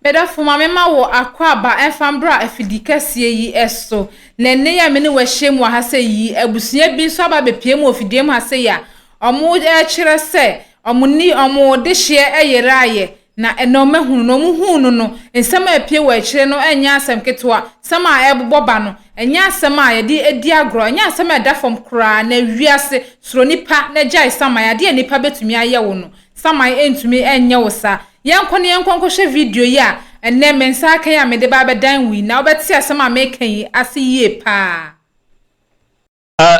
Pedafo mama wo akwaba efambra afidikasie yi eso na ne ya me ne wahyem wa hase yi abusua bi so aba bepiem ofidiem hase ya omo kire se omo de hye eyeraye na eno mahunu no muhunu no ensema apie wa kire no enya asem ketwa sama eboboba no enya asem a yedi edi agro enya asem edafom kra na wiase soro nipa na jai sama ya de nipa betumi aye wo no sama entumi enye wo sa yenkon hwe video ya enne mensa kan ya me de ba bedan wi na obeti asema make yi ase yie pa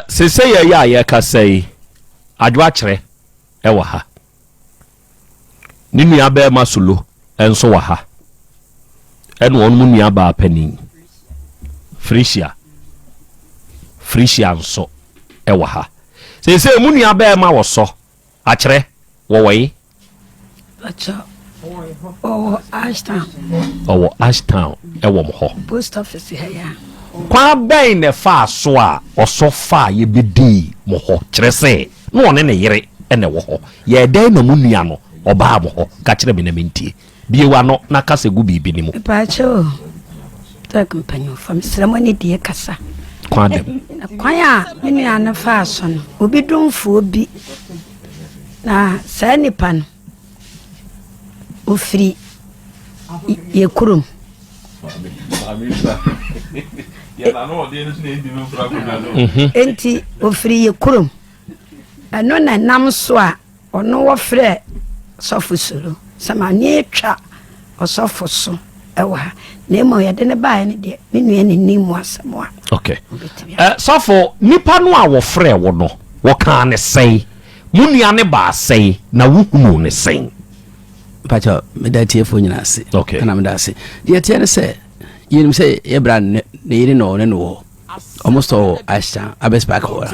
sese ya kasai adwa kire e wa ha ni nua ba ma solo enso wa ha eno on mu nua ba pani Frisia nso e wa ha sese mu nua ba ma wo so a kire wo wei acha Ashtown e wo mo ho post office ya kwa ben ne fa so a oso fa ye bedi mo ho kire se no one ne yere ene wo ho ye den na mu nua no oba mo ho ka kire me na mentie biewa no na kasa gu bibi ni mu pacho ta company from ceremony die kasa kwa dem kwa ya me nua na fa so no obi domfo obi na sa nipa no ofri ye kurum enti ofri ye kurum ano na nam so a ono wo frɛ sofo soro sama ne twa osofo so ewa na mo ye de ne bae ne de me nua ne nimu asɛm okay sofo nipa no a wo frɛ wo no wo ka ne sɛi mu nua ne ba sɛi na wo hunu ne sɛi pacha medati efo nyina ase okay kana medase de tie ne se yinim se yebra ne yiri no ne no almost all ashta abesback ho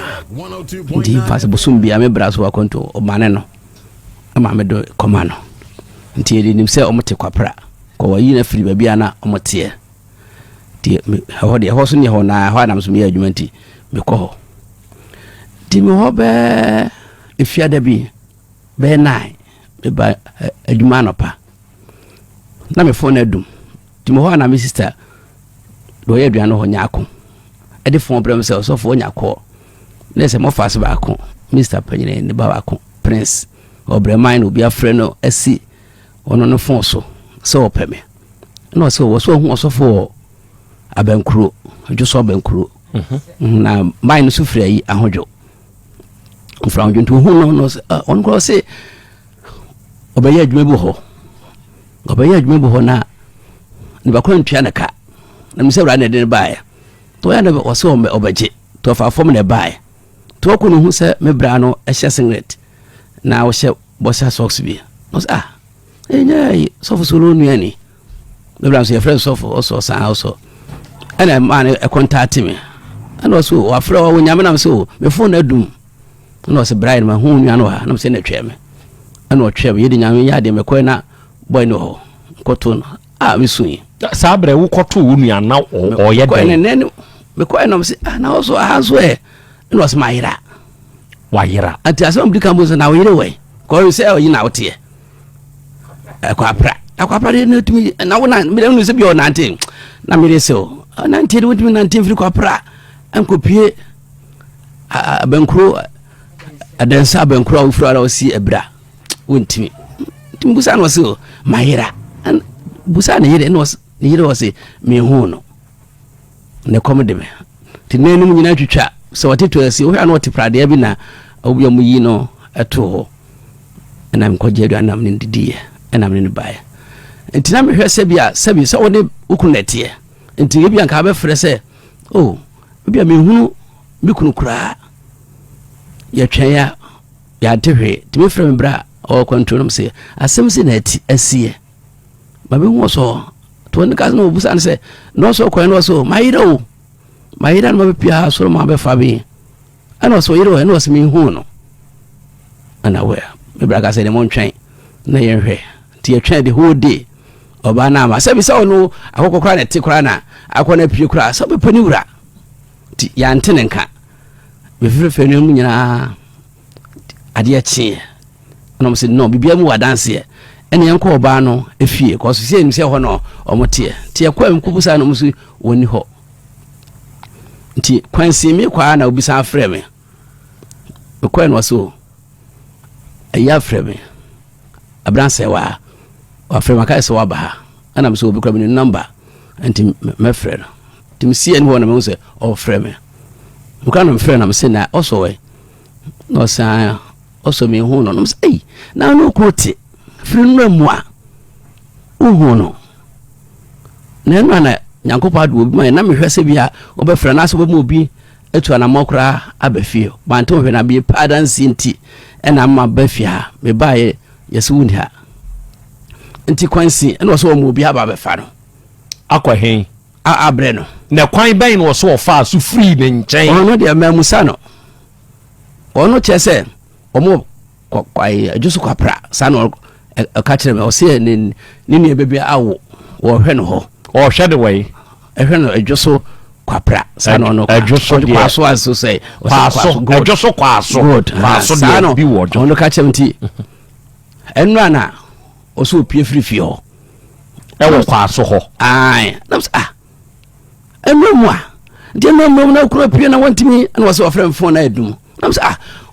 ndi fase bosum bia me bra so akonto o mane no ama me do komano nti yinim se omote kwapra ko wayi na firi ba bia na omote di ho de ho so ne ho na ho adam so me adwuma nti me ko ho di me ho be efiada bi be nai ba adwuma no pa na me phone adum timo ho na me sister do ye aduane ho nyaako e de phone brem se so fo nyaako na se mo fast ba ko Mr. Panyine ne ba ko Prince Obremine obi afre no asi ono no phone so opeme no so wo so hu so fo abankuro adwo so abankuro na mine so fira yi ahodwo mfra hodwo ntu hu no on ko se obeye adwuma bu ho na ni bakon ntua na ka na mise wura na de bae to ya na wose obeje to fa fom na bae to ko no hu se me bra no ehye singlet na wo hye bossa socks bi no enya so solo nua ni me bra so ye friend so for also san also ana man e contact me ana so wa fra wo nyame na so me phone adum no se bra ma hu nua no ha na se na twa me ana otwem yedi nyame ya de mekɔ na boy no ho koto no misui sabre wo koto wo nua na oyɛ de ne mekɔ na mse na also ahazo no se mayira wayira ati asɛm bi kan bo se na wo yire we ko se oyi na wote akwapra ne tumi na wo na me no se bi o nante na me se o nante de wotumi nante firi kwapra ankopie abankuro adansa abankuro a wofura o si ebra wontimi timbusa no se mayira busa ne yire no ne yire o se me hu no ne komde me tinenum nyina twitwa so wateto se wo hwa no woteprade bi na obi amu yi no eto ho na mkoje do anam ne didie enam ne bae ntina me hwe se bia sabi so woni ukunete nti bia nka be frɛ se bia me hunu me kunu kura ya twen ya tehwe timi frɛ me bra o control se asem se na ati asie ba me hu so to ne ka no busa ne se no so kwan no so mayira no be pia so ma be fa bi ana so yiro no so me hu no ana we me bra ka se ne mon twen na ye hwe ti ye twen the whole day oba na ma sabi sa no akokokra na ti kra na akona pie kra so be pani wura ti ya ntene nka be frefre no mu nyina ade a chi no mo se no bibia mu wadanse ene yanko oba no efie ko so sie nim se ho no omote tie kwa mkubusa no musu woni ho nti kwansi mi kwa na obisa afre me kwa no so eya afre me abranse wa afre maka so wa ba ana mso obi kwa me number nti me frɛ no nti me sie ni ho na me se o frɛ me muka no frɛ na me se na oso we no sa oso me hu no no se ei na no krote frɛ no mu a uhu no na no na nyankopa do obi ma na me hwɛ se bia obɛfrɛ na so be mu obi etu ana mokra abafie banto hwɛ na bi padan sinti ɛna ma bafia me bae yesu wuni ha nti kwansi ɛna so mu obi aba bɛfa no akwa hen abre no na kwan bɛn no so ofa so free ne nkyɛn ono de mamusa no ono kyese omo kwai ajusu kwapra sa no ka kyerɛ me o se ni ne bebe awo wo hwɛ no ho o hwɛ de wai ehwɛ no ajusu kwapra sa no no ajusu de kwaso aso say kwaso ajusu kwaso kwaso de bi wo ono ka kyerɛ mti enu ana o so pie free ho ewo kwaso ho ai nams enu mu a de no na kura pie na wantimi na wo so ofrem phone na edum nams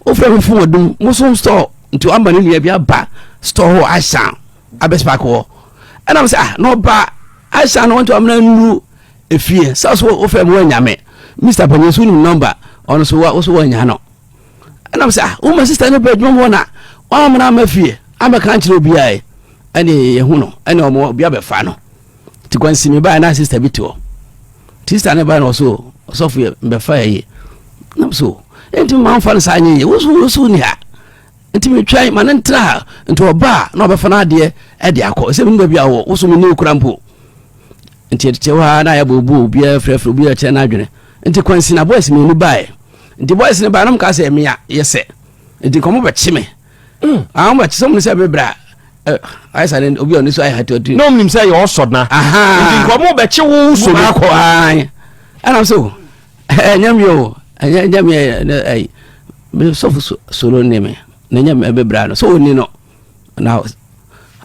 ofrem phone edum mo so store nti amba ne nua bi aba store ho ashan abespark ho na nams no ba ashan no want to amna nuru efie so ofrem wo nyame Mr. Panyesu ni number ono so wo so wo nya no na nams wo ma sister ne ba dwom ho na wa amna mafie amaka nkyere obi ai ane ye hu no ane omo bia be fa no ti kwansi me ba na sister bito sister ne ba no so fu be fa ye na so enti man fa no sa anye ye wo ni ha enti me twai man ntra enti oba na obefa na de e de akọ se me bia wo so me ni okura mpo enti ete wa na ya bobu bia frefre bia che na adwene enti kwansi na boys me ni bae enti boys ne ba na mka se me ya yese enti komo be chi me ba chi so me se be bra I said obi oni so I had to do no nim say you so na aha nko mo be chi wo so na ko ai ana so nyam yo nyam ai me so solo ne me na nyam e be bra no so oni no na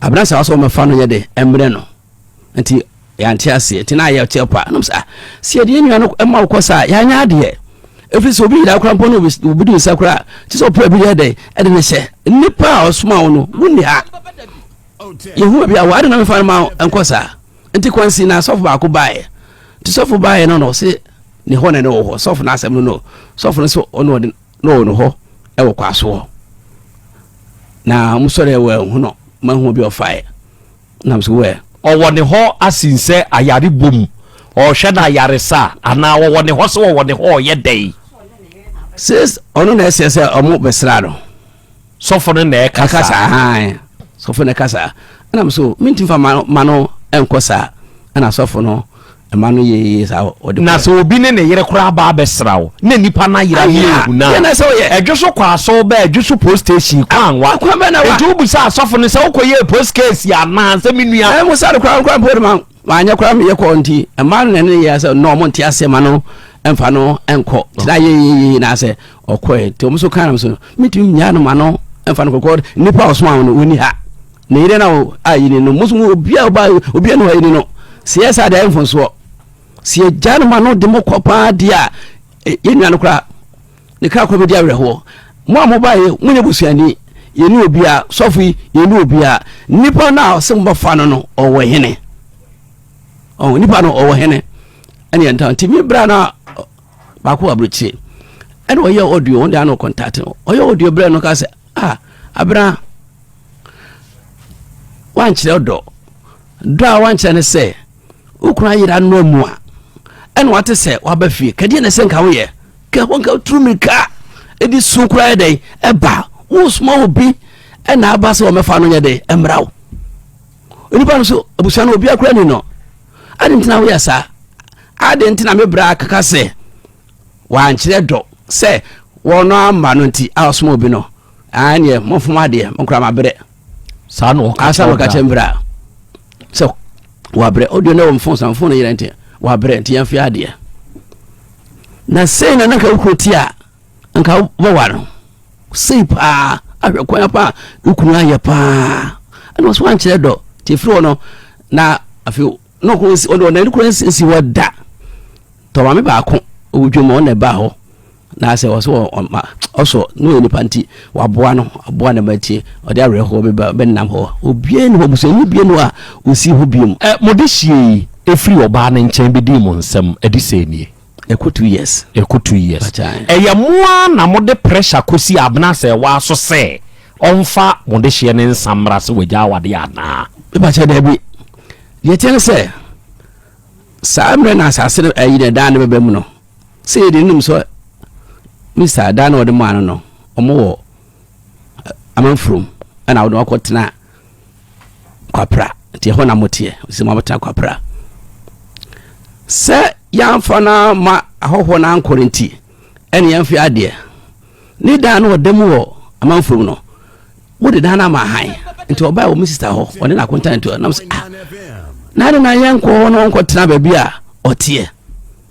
abran sa so me fa no ye de emre no nti ya nti ase ti na ya chepa no sa se de nwa no e ma ko sa ya nya de every so bi da krampo no obi du sakura ti so pra bi ye de e de ne hye nipa osuma wo no wuni ha yehu bia wa de na me fa ma enkosa nti kwansi na sofu ba ko bae ti sofu bae no se ni ho ne no ho sofu na asem no sofu no so ono no ho e wo kwaso na musore we hu no ma hu bi ofae na mso we owo ne ho asinse ayare bom o hwe na ayare sa ana wo ne ho so wo ne ho ye dai sis ono na ese omo besra no sofu no na e kasa hai sofu na kasa ana mso minti fa mano enkosa ana sofu no mano ye sa na so obi ne yere kura ba besrawo na nipa na yira ye na ya so ye edwoso kwaso ba edwoso post station kwanwa eju sa sofu ne se okoye post case ya na se menua mo sa kura po ma anya kura me ye ko nti mano ne ye sa no mo nti ase mano emfa no enko tira ye na se okoye to mo so kan na so mitim nya no mano emfa no kokor nipa osoma no oni ha ne yire na ayi ni no musu obi no ayi ni no siasa da emfo so si ejanu ma no de mo kopa dia yenua no kra ne kra ko be dia reho mo amobaye munye busuani yeni obi a sofi yeni obi a nipa na se mo fa no owo hene nipa no owo hene ani enta timi bra na ba ko abrochi ene oye audio on da no contact oye audio bra no ka se abra wanchire odo wanchire ne se ukuna yira no mu a ene wate se wabafie kade ne se nka wo ye ka wonka trumika edi sukura dey eba wo small obi ena aba se o mefa no nye dey emrawo onipa no so abusuano obi akura ni no ade ntina wo yasa ade ntina me bra kaka se wanchire do se wono ama no nti a small obi no anye mofuma de mokura mabre sa no ka chembra so wabre audio na wo phone yire nti wabre nti yan fi ade na sei na nka ukotia nka wo waro sei pa ahwe kwa pa ukunu aye pa and was one chedo tifro na afi no ko si on na ko si wada to ma me ba ko odwuma on na ba ho na se so also no ni panti wa boa na mati o de awre ho be nam ho obie ni ho buso ni bie no a osi ho biem mode hie efri oba na nchen bi di mo nsem edise nie eko 2 years eye moa na mode pressure kosi abna se wa so se onfa mode hie ne nsamra se wagya wade ana ba cha da bi ye tian se samre na asase ayi da dan be mu no se di num so Mr. Dan or the man no omo amanfrom ana wo akotena kwapra tie ho na motie se mabata kwapra se yamfa na ma ahoho na ankorenti ene yamfi ade ni Dan or dem wo amanfrom no wo de Dan na ma han nti oba wo Mr. ho one na kontan to na na de na yanko no nkotena ba bia otie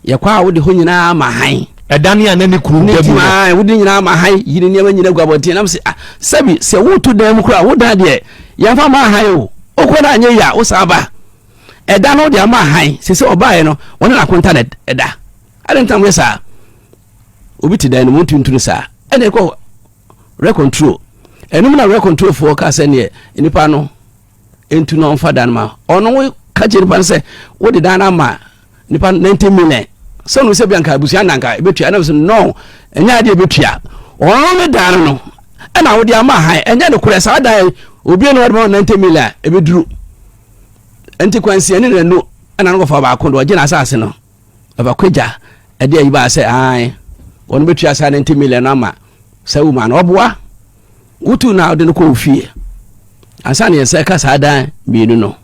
ye kwa wo de ho nyina ma han edani anani kuru debu na wudi nyina ma han yiri niam nyina gwaboti nam se sabi se wotu dem kura woda de ya fa ma han o okoda anye ya o saba eda no de ma han se obae no wona na konta na eda adentam we sa obi ti dan mu tuntun sa ene ko recontrol enum na recontrol for ka se ne enipa no entu no mfa dan ma ono we ka jeri ban se wodi dan na ma nipa 90 million so no se bianka abusia nanka ebetua na so no enya de ebetua ono me dan no na wo de ama han enya ne kure sa dan obi no wode 90 million ebeduru enti kwansi ene no na no fa ba ko do je na asase no ba kwaja ade ayi ba se ai wono betua sa 90 million na ma sa wu ma no oboa wutu na ode no ko fie asane yesa ka sa dan bienu no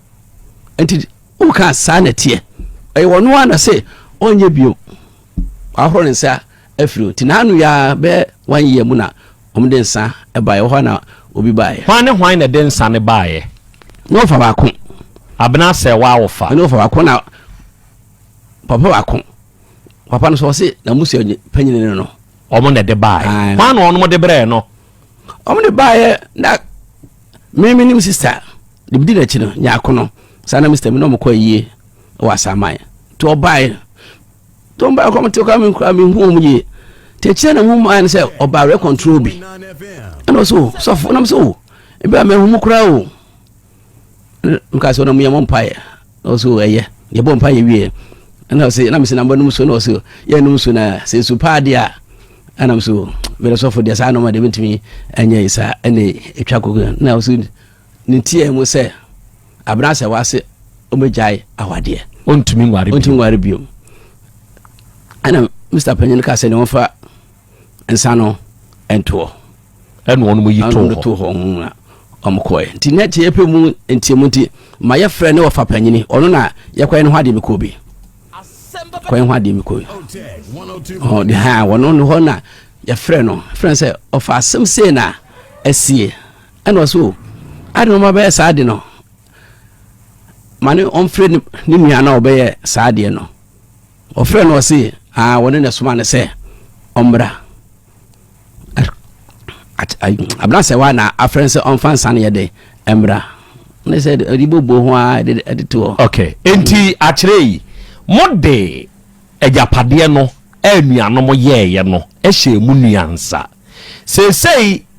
enti wo ka sa na tie ai wono ana se onye bio ahoro nsa afiro tinanu ya be 1 year mu na omde nsa e bae ho na obi bae hwan na de nsa ne bae no fa ba ko abna se wa wo fa no fa ba ko na papa ba ko papa no so se na musu panyine no omo na de bae hwan no ono de bre no omo de bae na me nim sister de bidi na chi no nya ko no sana Mr. mi no mo ko yie wa samai to bae tomba ko mte ko mi hu mu ye te che na mu man se oba re control bi and so na so e be me hu mu kura o nka so na mu ye mo mpaye so eye ye bo mpaye wie and so na me se na mbonu so na so ye nu so na se su pa dia ana so be so for dia sa no ma de bitimi anya isa ene etwa ko na so ni tie mu se abra se wase o mejai awade ontumi ngware bio ana Mr. Penyin ka se ne wonfa ensano ento eno ono mu yito to ho na omkoe nti net ye pe mu enti mu nti ma ye frɛ ne wofa panyini ono na ye kwae ne ho ade meko bi kwae ho ade meko oh de ha wono no ho na ye frɛ no frɛ se ofa asem se na asie eno so ade no ma be sa ade no mane on frɛ ni nua na obeye sa ade no o frɛ no se wone ne soma ne se ombra abna se wa na afren se on fan san ye de embra ne se ribobo ho a de to okay enti akire mode ejapade no anuano mo ye no ehye mu nuansa sei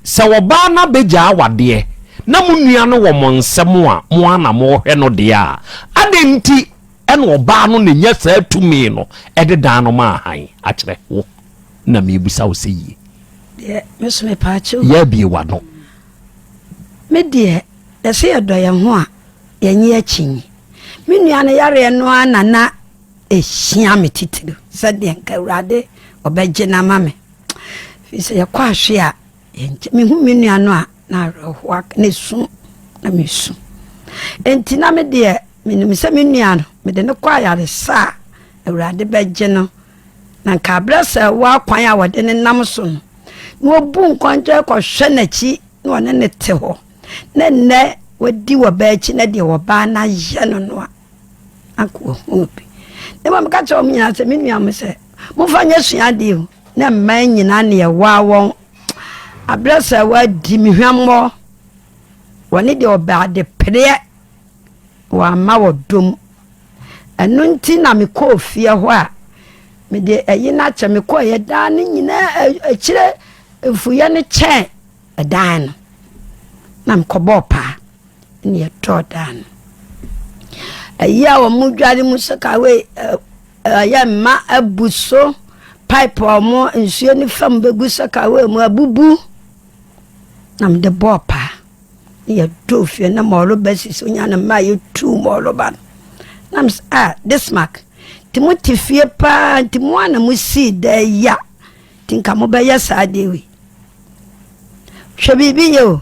se wo ba na beja awade na mu nuano wo mo nsem a mo ana mo hwe no de a adenti ene oba no ne nya sa tumi no ede dan no ma han akire wo na me busa wo seyi de me paacho ya bi wa no me de se yedo ye ho a ye nye achin me nua ne yare no anana ehia me titiru se de nka urade obeje na mame fi se ye kwa hwe a me hu me nua no a na roho ne su na me su enti na me de me se me nua no me de ne kwa yare sa urade beje no na nka brasa wa kwan a wode ne nam so no no bu nkonje ko hwe na chi no ne te ho ne wadi wo ba chi na de wo ba na ye no no akwo obi ne ma ka cho mi na se me nua me se mo fa nya sua de o na man nyina ne ye wa won abrasa wa di mi hwammo wɔne de ɔba de preɛ wa ma wɔ dom ɛno nti na me kɔ fie hɔ a me de ɛyi na kyɛ me kɔ yɛ dan ne nyinaa akyire efuye ne kyɛn ɛdan no na me kɔbɔ paa ne yɛ tɔ dan ɛyi a wɔn mu dware mu sakawe ɛyɛ mma abuso pipe ɔmo nsuo ne fam begu sakawe mu abubu na me de bɔ paa yɛ do fie na mɔlo bɛsi so nya na ma yɛ tu mɔlo ba na this mark timoti fie pa timu ana mu si da ya tinka mo bɛyɛ saa de wi hwɛ bibi ye o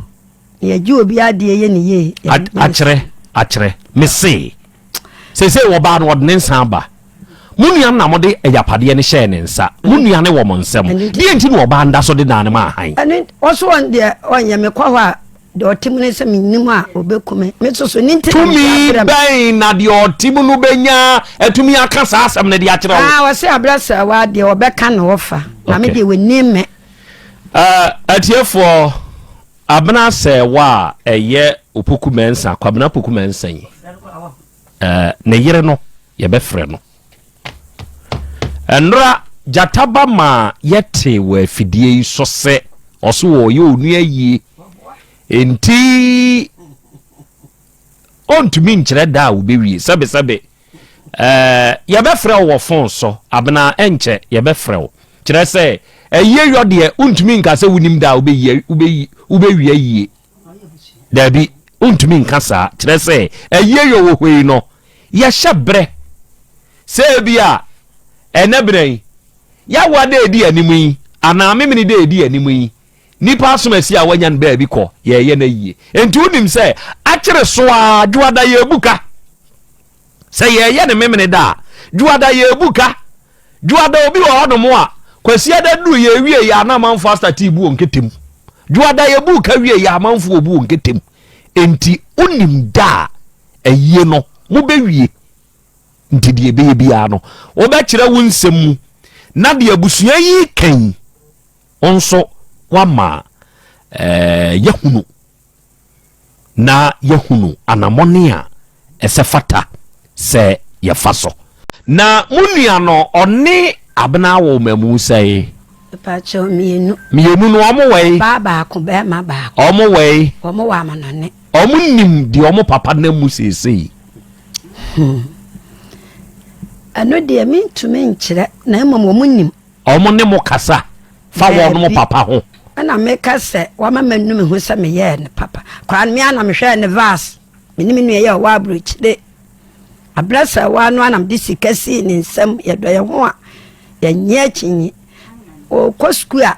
yɛ ji obi ade ye ne ye akyerɛ me se wo ba no wɔde ne nsa ba munua na mo de ayapade ne hyɛ ne nsa munua ne wɔ mo nsɛm die nti no ɔba nda so de na ne ma han ɛne ɔso on de ɔnyɛ me kɔ hɔ a de ɔtim ne sɛ menim a obɛkume me soso ne nti tumi bɛn na de ɔtim no bɛnya atumi aka saa asɛm ne de akyerɛ wo wɔ sɛ abrasa wa de ɔbɛka ne wɔfa na me de wɔni me atiefoɔ abena sɛ wa ɛyɛ opoku mensa kwabena poku mensa yi ne yere no yɛbɛfrɛ no ɛnora jataba ma yɛte wɔ afidie yi so sɛ ɔso wɔ yɛ onua yie enti ontumi nkyerɛ da a wobɛwie sɛbesɛbe yɛbɛfrɛ wɔ phone so abena ɛnkyɛ yɛbɛfrɛ wo kyerɛ sɛ ɛyɛ yɔ deɛ ontumi nka sɛ wonim da a wobɛwie yie dabi ontumi nka saa kyerɛ sɛ ɛyɛ yɔ wɔ hɔ yi no yɛhyɛ berɛ sɛ bi a ɛnɛ berɛ yi yɛawa da ɛdi anim yi anaa memene da ɛdi anim yi nipa asomasi a wanya no baabi kɔ yɛyɛ na yie enti wonim sɛ akyere so a dwoada yɛbuka sɛ yɛyɛ ne memene da a dwoada yɛbuka dwoada obi wɔ hɔ no mo a kwasia da duru yɛwie yɛ anamanfo astati bu wɔ nketem dwoada yɛbuka wie yɛ amanfo obu wɔ nketem enti wonim da a ɛyie no mobɛwie nti deɛ ɛbɛyɛ biara no wobɛkyerɛ wo nsɛm mu na deɛ abusua yi kan nso wama yahunu na yahunu anamɔne a ɛsɛ fata sɛ yɛfa so na munua no ɔne abena wɔ mamu sɛ pacho mienu no ɔmo wei baba ko be ma ba ɔmo wei ɔmo wa manone ɔmo nim de ɔmo papa na mu sesei ano de mi ntumi nkyerɛ na mmom ɔmo nim ɔmo ne mo kasa fa wɔ no mo papa ho ana meka sɛ wama manum hu sɛ meyɛ ne papa kwan me ana mehwɛ ne vas menim nu yɛ wa abrochire abrasa wa no ana mde sika si ne nsam yɛdɔ yɛ ho a yɛnyɛ kyinyi o kɔ school a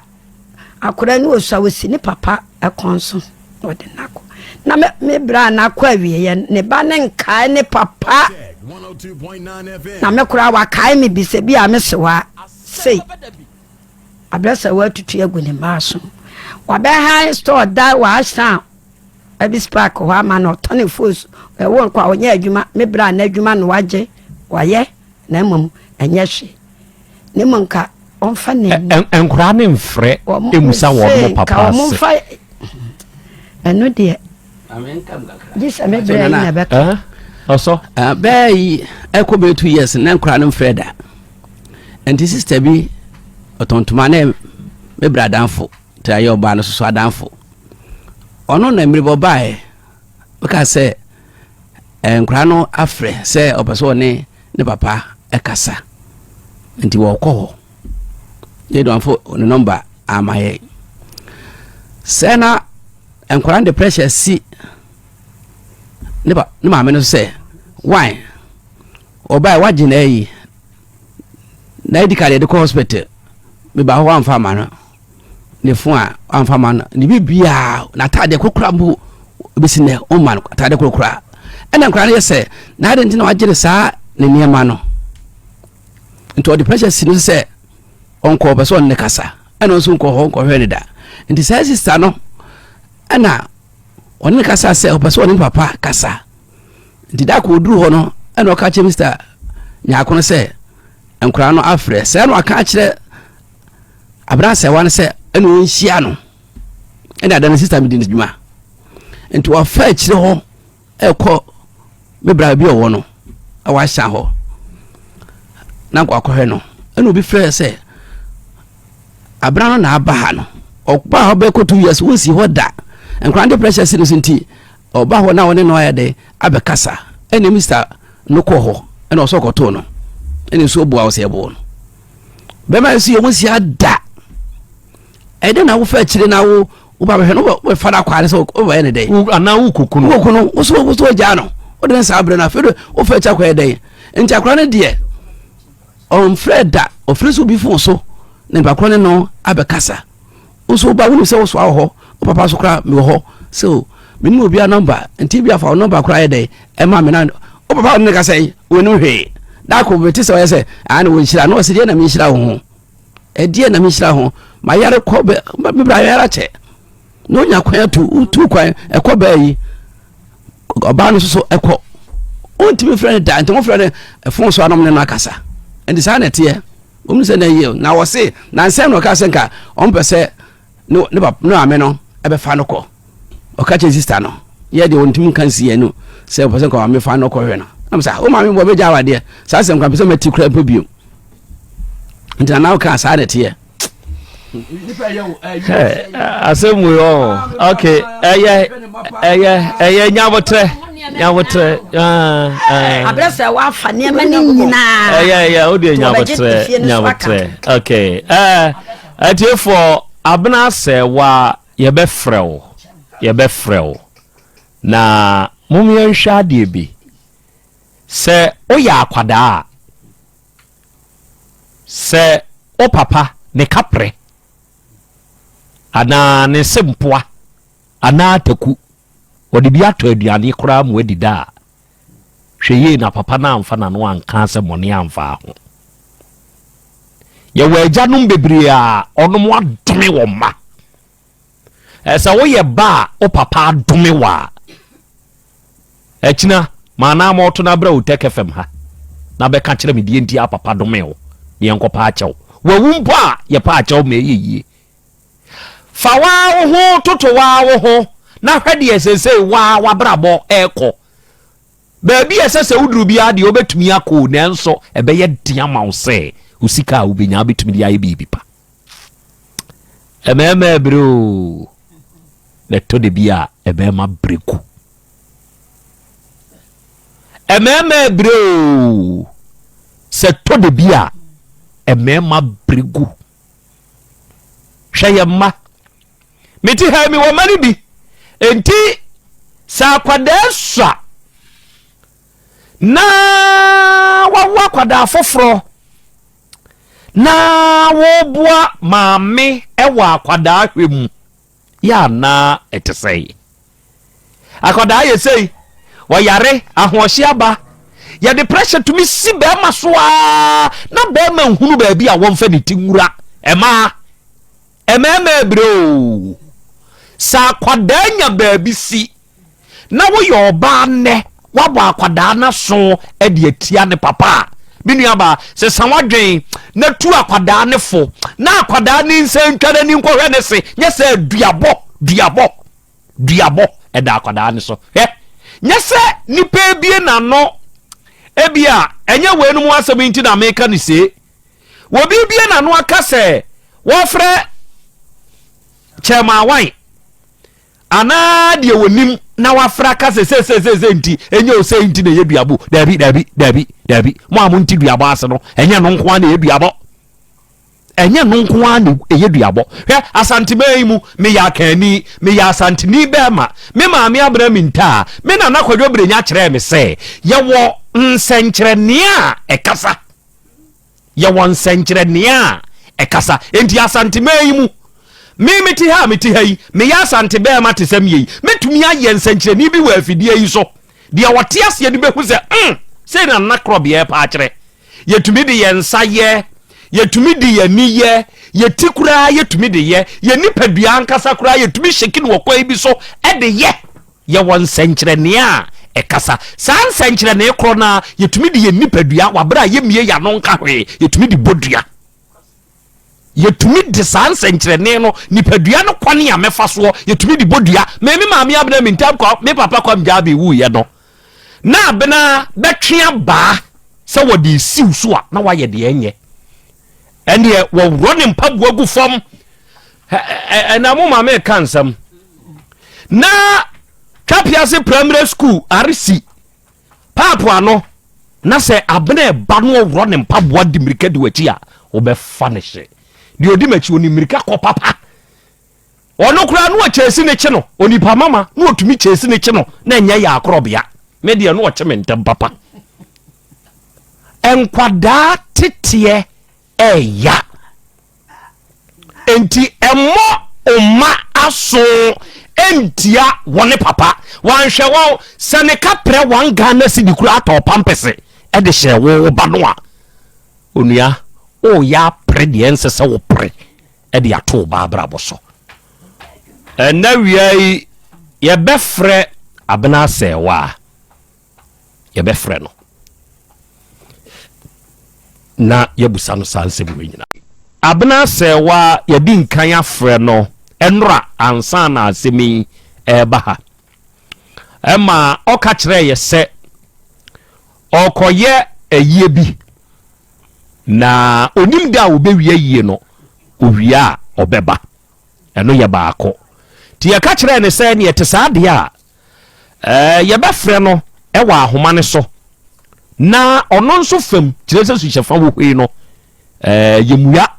akora ne osu a wosi ne papa akonso ɔde nako na me bra na akɔ awie yɛ ne ba ne nkae ne papa na me kora wa kae me bi sɛ bi a me se wa sei abrasa wa tutu agu ne maaso wa be high store da wa asan abi spark ho ama no tone fos e won kwa onye adwuma me bra na adwuma no waje waye na mmom enye hwe ne monka onfa ne enkura ne mfrɛ emusa wɔ mo papa se eno de amen kam gakra disa me bra na beka also bɛyi ɛkɔ bɛ 2 years na nkura no mfrɛ da enti sister bi otontoma na me bra danfo ta yɛ ɔba no soso adanfo ɔno na mmiri bɔbae bɛka sɛ nkura no afrɛ sɛ ɔpɛ sɛ ɔne ne papa ɛkasa nti wɔkɔ hɔ yɛ dɔnfo ne number amayɛ sɛ na nkura de pressure si ne maame no sɛ why ɔbae wagye na ayi na edi ka de kɔ hospital me ba ho amfa ma no ne fo a amfa ma no ne bibia na tade kokora bu bisi ne o ma no tade kokora ena nkra ne yɛ na ade ntina wagye saa ne niema no nto the pressure si no sɛ onko be so ne kasa ena nso nko ho nko hwɛ ne da nti sai sister no ena on ne kasa sɛ ope so ne papa kasa nti da ko duru ho no ena o ka che Mr. Nyaako no sɛ nkra no afrɛ sɛ no aka kyerɛ abra sɛ wan sɛ eno nhia no ena da ne sister mi di dwuma nti wa fa kyire ho ekọ me bra bi owo no awa hya ho na kwa akọhwe no ena obi frɛ sɛ abra no na aba ha no ọba ho be ko 2 years wo si ho da enkrande pressure si no nti ọba ho na woni no ayede abekasa ena Mr. no kɔ ho ena ọsọ kɔto no ena so bua wo se ebo no be ma si yo si ada ede na wo fa kyire na wo ba hwe no wo fa da kware so wo ba ene dey ana wo kokunu wo so ja no wo de sa abre na fe do wo fa kya kwa ede nti akra ne de on freda o friso bi fo so ne ba kro ne no abekasa wo so ba wo se wo so aho o papa so kra me ho so me no obi a number nti bi afa number kra ede e ma me na o papa ne ka sei wo no hwe da ko beti se wo se ana wo nshira no se de na me nshira ho e de na me nshira ho ma yare ko be me bra yare che no nya kwan tu kwan e ko ba yi oba no so ekọ onti me friend da nti mo friend fon so anom ne no akasa ndi sa na tie omni se na ye na wo se na nsem no ka se nka on pese no ame no e be fa no ko o ka che sister no ye de onti mun kan si ye no se pese ko ame fa no ko hwe no am sa o ma me bo be ja wade sa se nka pese mati kura pa bio nti na o ka sa na tie asemu yo okay nyabotre abrasa wa fa ne ma ni nyina o de nyabotre okay atiefo abna se wa ye be frɛw na mumye nhwa de bi se o ya akwada se o papa ne kapre ana ne sempoa ana taku wodi bi ato aduane kora mu adida hweye na papa na amfa na no anka se mone amfa ho ye waja num bebre a onom adome wo ma esa wo ye ba o papa adome wa ekina mana ma oto na bra Utek FM ha na be ka kire me die nti a papa dome wo ye nkopa achew wo wumpo a ye pa achew me yeye fa wa ho toto wa ho na hwede esese wa brabo eko ba bi esese uduru bia de obetumi akọ nanso ebe ye dia mawo se usika ubenya betumi dia ye bipa ememe bro le to de bia ebe ma breku ememe bro se to de bia emema bregu hweye ma meti ha mi wo mani bi enti sa kwada swa na wa kwada foforo na wo boa maame ewa kwada hwemu ya na etesei akwada ye sei wo yare ahohye aba ya the pressure to me si be ma so a na be ma hunu ba bi a wo mfa ni tinwura ema bro sa kwadanya ba bi si na wo yo oba ne wa bo akwada na so e de atia ne papa binu aba se sanwadwen na tu akwada ne fo na akwada ni nsentware ni nkohwe ne se nye se duabo e da akwada ne so nye se nipa bie na no ebia enye wenu mu asem nti na meka ni se wo bibie na no aka se wo frɛ chema wan ana de wonim na wa fra ka se nti enye o se nti na yeduabo dabi mo amu nti duabo ase no enye no nko na yeduabo enye no nko na yeduabo hwɛ asanteme mu me ya kani me ya asantini be ma me maame abra mi nta me na nakwadwo brenya kyerɛ me se ye wo nsenkyerɛnea ekasa ye wo nsenkyerɛnea ekasa enti asanteme mu miti ha yi me ya asante be ma te sam yi metumi aye nsenkyerɛni bi wa afidie yi so de wote ase de behu se se na nakrobie pa akyerɛ yetumi de ye nsa ye yetumi de ye ni ye yetikura yetumi de ye nipadua ankasa kura yetumi sheki no kwai bi so e de ye wo nsenkyerɛnea ekasa san nsenkyerɛne kro na yetumi de ye nipadua wabra ye mie ya no nka hwe yetumi de bodua yetumi de sanse nkyerene no nipadua no kwane a mefa so yetumi de bodua me maame abena mintam kwa me papa kwa mja be wu ye no na abena betwea ba se wodi siw so a na waye de enye ene wo wrone mpaboa gu fam na mo maame kansam na Kapiase primary school arisi papa no na se abena ba no wrone mpaboa di mirika di wachi a obefa ne hye di odi machi oni mirika ko papa ono kura no chesi ne chi no oni pa mama no otumi chesi ne chi no na nya ya akrobia media no oche mentem papa enkwada tete eya enti emmo oma aso entia wone papa wanhwe wo sane kapre wan Ghana sidi kura ato pampese e de hye wo ba no a onua o ya pre de ensese wo pre e de ato ba brabo so na wiai ye befre abena sewa ye befre no na yebusa no sanse bu nyina abena sewa ye di nkan afre no enra ansa na asemi eba ha ema oka kire ye se okoye eyie bi na onim da obewie yie no owia obeba eno ye baako ti ye ka kire ne se ne ye tesade a ye befre no ewa ahoma ne so na ono nso fam kire se suhyefa wo hwe no yemuya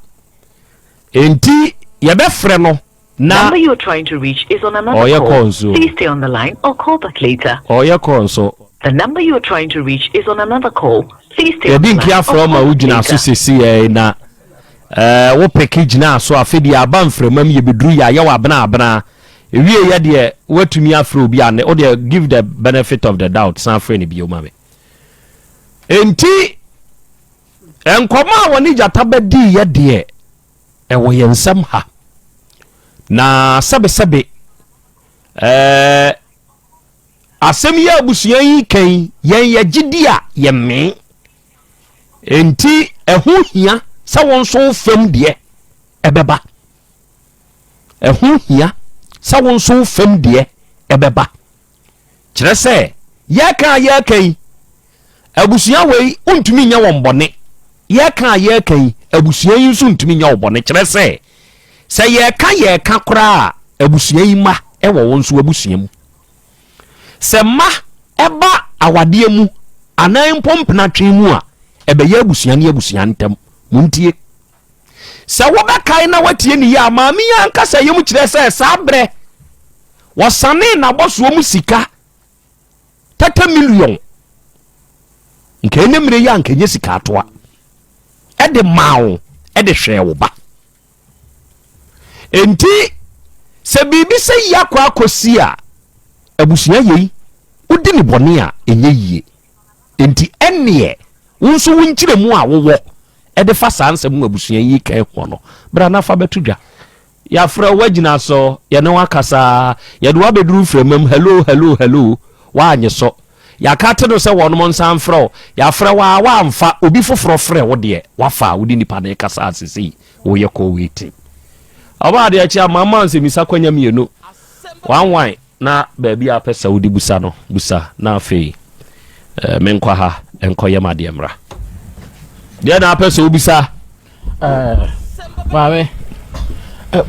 enti ye befre no na number you're trying to reach is on another call. Please stay on the line or call back later. The number you're trying to reach is on another call. Please stay on the line. Or call back later. Wo package na so afedi aba mfremam ye bedru ya ye wa bana ewie ye de watumi afro bi ane o de give the benefit of the doubt san frɛ bi o ma me enti enkoma woni jata bedi ye de e wo ye nsam ha na sebe asem ya abusuan yi kan ye gidia ye me enti eho hia sa won so fam de ebeba eho hia sa won so fam de ebeba kire se ye kan abusuan wei untumi nya won bone ye kan abusuan yi so untumi nya won bone kire se ye ka kora abusuan yi ma e wo won so abusuan mu se ma eba awade mu anan pompna twe mu a ebe ye abusuan tem muntie se wo be kai na watie ni ya ma mi ya nkasa yemu kire se sabre wasane na boso mu sika 30 million nke ne mire ya nke nye sika atoa e de mawo e de hwe wo ba enti se bibi se yakwa akosi a abusuan yei udi ni bone a enye yie enti enne wonso wonkire mu a wowo e de fa sanse mu abusuan yi kai ho no bra na fa betudwa ya fra wagina so ye ne wakasa ye de wabeduru fremam hello wa anye so ya kate no se wonom nsan fra ya fra wa amfa obi foforo fra wo de wafa udi nipa na kasa asisi wo ye ko witi aba de achi amama nse misa kwanya mienu wan na baabi a pesa udi busa no busa na afei menkwa ha enkoye made mra de na pesa obisa mawe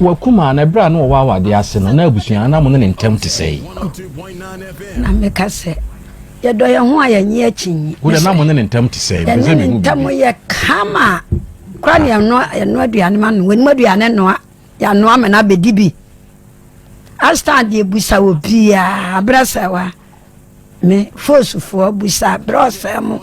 wakuma na bra no wa wade ase no na abusuan na mo ne ntem te sei na meka se ye do ye ho ayenye achinyi wo na mo ne ntem te sei be se me mu ntem ye kama kwa ne no aduane ma no wani aduane no ya no amana bedibi asta de busa obia abrasawa me fosufo busa brosem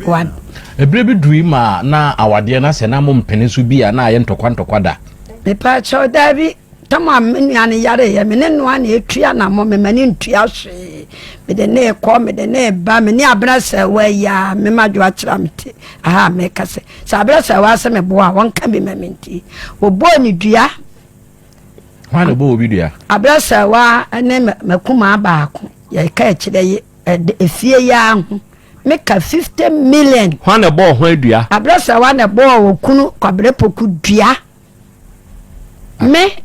wan ebre bi dui ma na awade na se na mo mpene so bia na aye ntokwa da me pa cho dabi tama menuane yare ye me ne no ana etua na mo me mani ntua hwe me de ne ko me de ne ba me ne abrasawa ya me madwo akira mte aha me kase sa abrasawa se me boa won ka be mamenti wo bo ni dua wana bo obi dua abrasawa ne makuma baako ye ka kire ye efie ya ho make a 50 million. One a ball where do ya? Abrasa one a ball kunu kwabrepo kudua. Me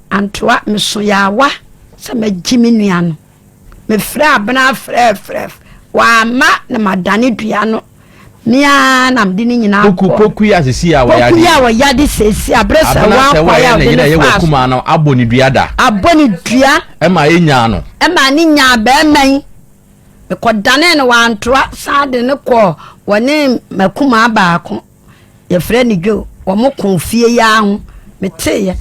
antwa me so yawa se me jimi nuano. Me fra abna frɛ wa ma na madane dua no. Mia na mde ni nyina poku ya sisi ya wa yadi. Poku ya wa yadi sesi abrasa wa kwa ya de ne fa. Kuma no aboni dua da. Aboni dua. E ma enya no. E ma ni nya ba man. Me ko dane no wa antoa sade ne ko woni makuma baako. Ye frɛ ni dwo wo mo konfie ya ho. Me teye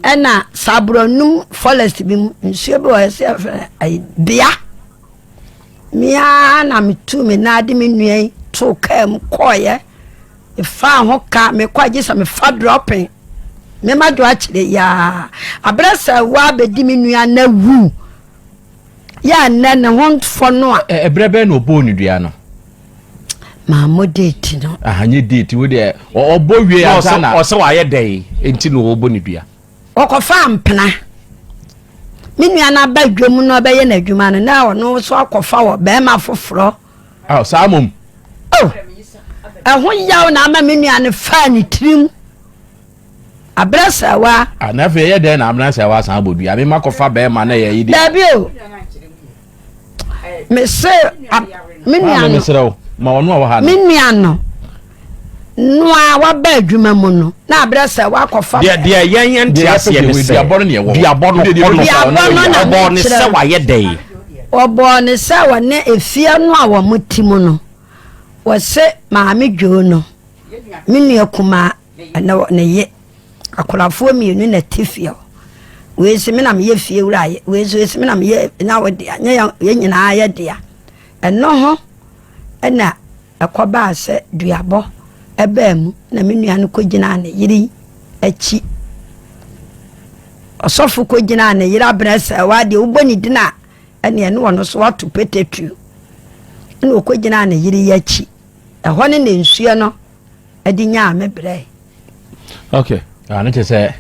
e na sabronum forest bi nsuo bi wo se ai bia. Mia na mitu me na de me nuai to kam koye ifa ho ka me kwaje sa me fa dropping me ma do akire ya abrasa wa bedi me nua na wu ya na won fo no a ebrebe na obo ni dua no ma mo date no ahanye date wo de obo wie asa na o se wa ye dai enti no obo ni dua okofa mpena me nua na ba dwom no be ye na dwuma no na ono so akofa wo be ma foforo samom ho yaw na ama me nua ne fa ni trim abrasa wa na fe ye de na abrasa wa san bodua me makofa be ma na ye yi di dabi o me se me nua me sere ma wono wa ha me nua no noa wa ba adwuma mu no na abrasa wa kofa de yen ti ase ne se diaboro ne ye wo diaboro no ne se wa ye dai obo ne se wa ne efie no a wo mutimu no wose maame dwo no me nua kuma na ne ye akolafo mienu na tifio we se me na me ye fie wura ye we se me na me ye na wo de anya ye nyina ye de eno ho na akoba se duabo ebemu na me nua no kogina na yiri achi osofu kogina na yiri abrasa wa de uboni dina ene no wono so watu petetu na okogina na yiri yachi ehwo ne nsuo no edi nya mebre. Okay ana che se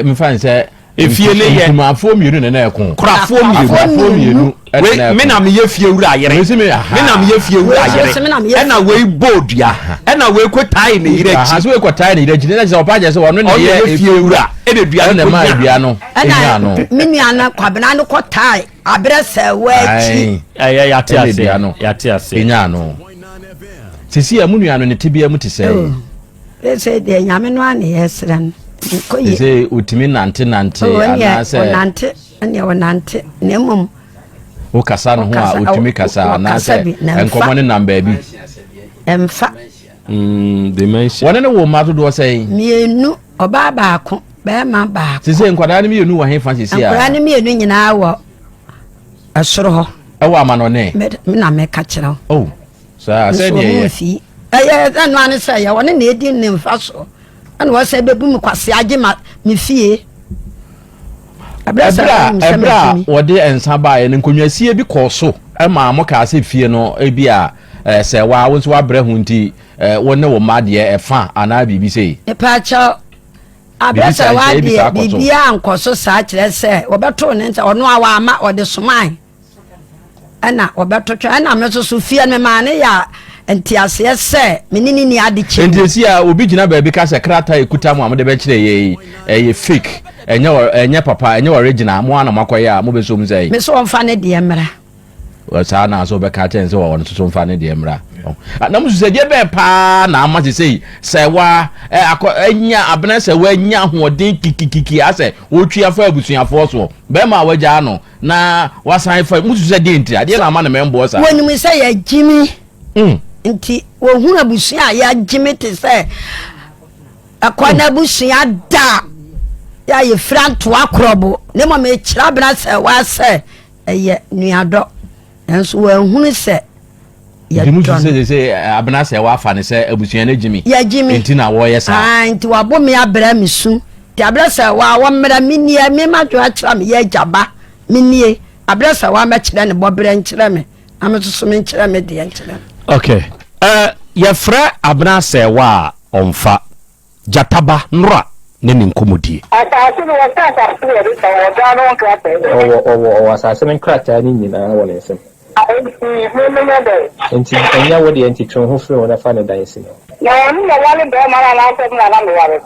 mfan se efie ne ye kumafo mienu ne na ekon krafo mienu me na me ye fie wura yere me na me ye fie wura yere na we board ya na we kwotai ne yire chi ha so we kwotai ne yire chi na se opaje se wono ne ye fie wura e de dua ne ma dua no enya no me nua na kwabena no kwotai abrasa wa chi ya te ase enya no sisi ya munua no ne tibia mu te se ese de nyame no ane yesran ko ye ese utimi nante ana se nante ane wonante nemum o kasa no ho a utimi kasa na se enkomo ne namba bi emfa dimension wona ne wo ma to do sei mienu oba baako be ma baako sisi nkwada ne mienu wo he fa sisi a nkwada ne mienu nyina wo asoro ho e wo ama no ne me na me ka kire oh sa se ne ye anu ane say ya wona na edi ne mfa so anu wo say bebu mi kwase age ma mi fie ebra wode ensa ba ye nkonwasie bi koso e ma mo ka se fie no e bi a se wa wo so abre hu nti wona wo ma de e fa ana bibi sei e pa cha abrasa wa de bibi a nkoso sa kire se wo beto ne nta ono awa ama ode soman ana wo beto twa ana me so fie ne ma ne ya enti ase se menini ni ade chi enti esi a obi gina ba bi ka se krata ekuta mu amde be kire ye fake enya papa enya original mo ana makoya mo be so mzai me so onfa ne de emra wa sa na so be ka chen se wo so onfa ne de emra na musu se de be pa na ama se wa enya abena se wa nya hoden kikikiki ase wo twia fa abusuafo so be ma waja no na wasan fa musu se de enti ade na ama na membo sa woni mu se ya jimi nti wo hu abusua ya jimi te se akwana abusua da ya ye franto akrobo ne mo me kira bra se wa se eye nuado enso wo hu se ya do se abna se wa fa ne se abusua na jimi ya jimi nti na wo ye sa nti wa bo me abra misu ti abra se wa mra minie me ma do akira me ya jaba minie abra se wa ma kira ne bo bra nkira me ameso me nkira me de nkira. Okay. Ye fra abna se wa onfa jataba nra ne nkomodie. Asase no wasa asase no de tawo da no krata. O asase no krata ni nyina wona nsem. Enti enya wo de enti tron ho frɛ wo na fa ne dan si no. Na ni na wale be mara na so na na me wale.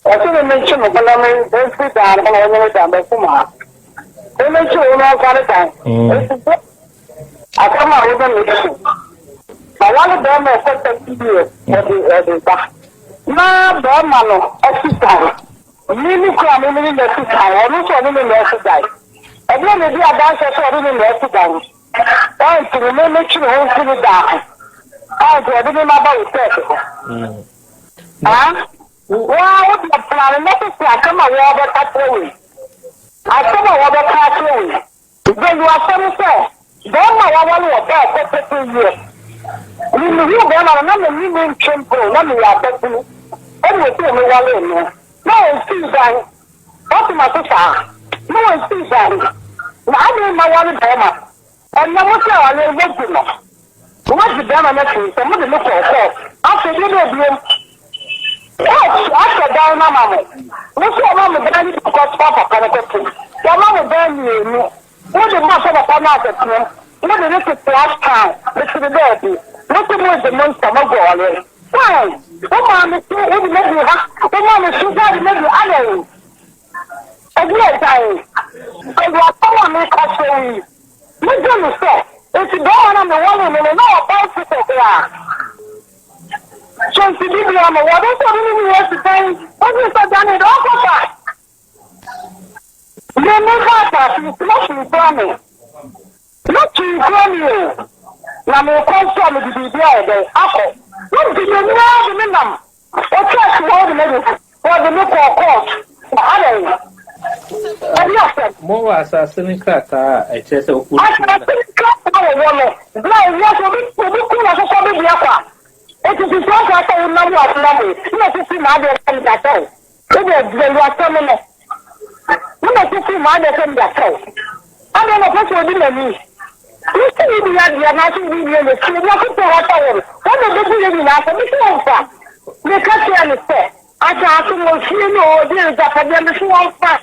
Otu me menchi mo bala me do fi da na na wo da be kuma. E menchi wo na kwa da. Akama wo da me shi. Ba wale be me ko ta video e de ba. Na be ma no ofisa. Mimi kwa mimi na ofisa. Onu so mimi na ofisa. Ebe me bi adan so so mimi na ofisa. Oh, to remember to hold to the dark. Oh, to the name about it. Huh? Well, what the plan? Let us come a water pathway. I come a water pathway. Then you are some say, then my one will back for 2 years. You know, I'm not living simple, not me are better. Everything we are in. No one sees that. What my sister? No one sees that. I mean, my one is and now what's our regular? What's the damn message? Someone look for after you know, after down, mamma. What's your mamma going to got papa? Your mamma burn you. What the master of a panel? What the little last time? Listen to the baby. Look at the monster, my boy. Why? Oh, mamma, you make me ha. Oh, mamma, she got to make you alone. And yes, I. And you are someone make us say. You don't say it's the one on the one and no about to say so to give you on the water, so many years to say, what is that done it all for that? You never that is not to inform me. Not to inform you. Now, my question is to be there, Apple. What do you know the minimum? What trust you hold the middle for the look of court? Mo assassin kaka e chese okuru. Assassin kaka wo wo. Bla yo so bi ku na so bi akwa. E ti so ka ta wo na wo atla mo. Ni ti si ma de kan da taw. E de lo atla mo. Ni ti si ma de kan da taw. Ade no ko so di na ni. Ni ti ni ya na so bi ni le ti ni ko to wa ta wo. Ko de bi ni na so bi so fa. Ni ka ti ani se. Ata aku mo fi no di za pa de mi so wa fa.